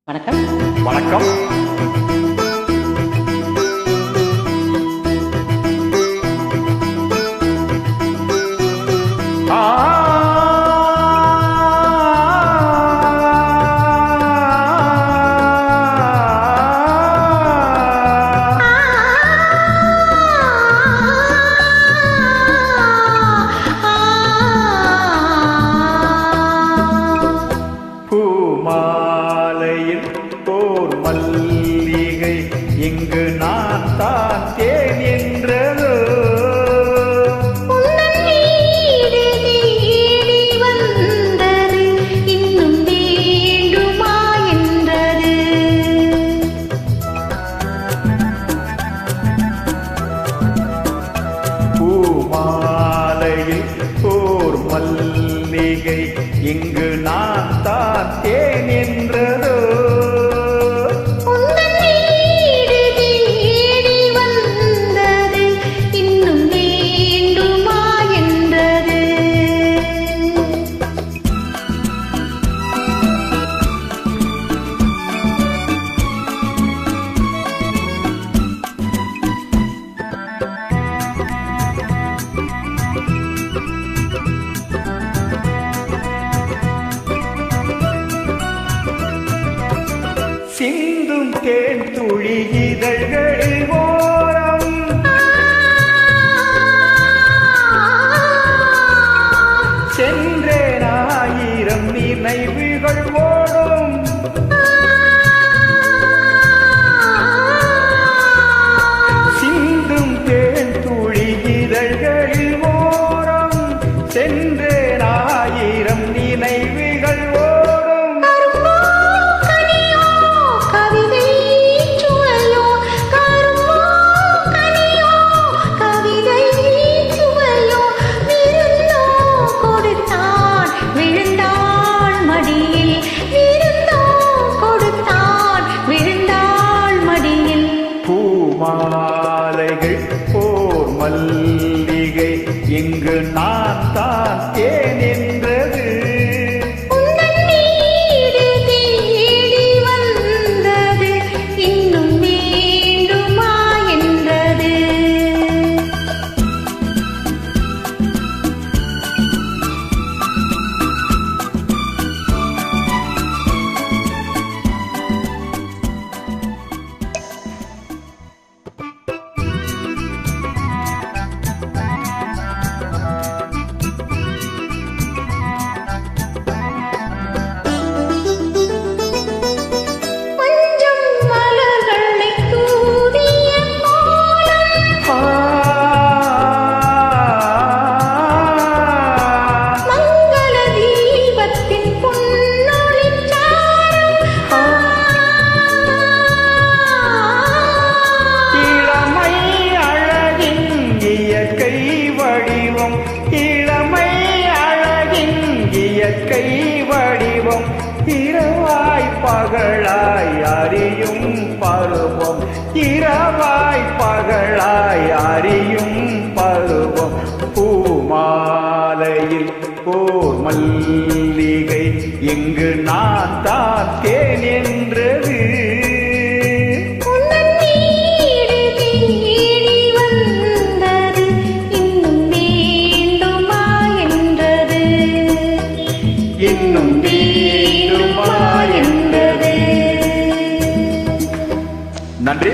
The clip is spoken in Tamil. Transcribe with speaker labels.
Speaker 1: வணக்கம்.
Speaker 2: வணக்கம். பூமாலையில் போர் மல்லிகை இங்கு நான் தான் தேன் என்றதோ பூமாலையில் போர் மல்லிகை இங்கு நான் தான் தேன் என்றதோ சிந்தும் தேன் துளி இதழ்களில் ஓரம் சென்றேன் ஆயிரம் நினைவுகள் ஓடும் சிந்தும் தேன் துளி இதழ்களில் ஓரம் சென்றேன் ஆயிரம் நினைவுகள் மாலைகள் போர் மல்லிகை இங்கு நான் தான் தேன் என்றது
Speaker 1: இன்னும் வேண்டுமா என்றது.
Speaker 2: இளமை அழகின் இயற்கை வடிவம் இரவாய் பகலாய் அறியும் பருவம் இரவாய் பகலாய் அறியும் பருவம் பூமாலையில் போர் மல்லிகை இங்கு நான் தான் தேன் என்றது இன்னும் வேண்டுமா என்றது. நன்றி.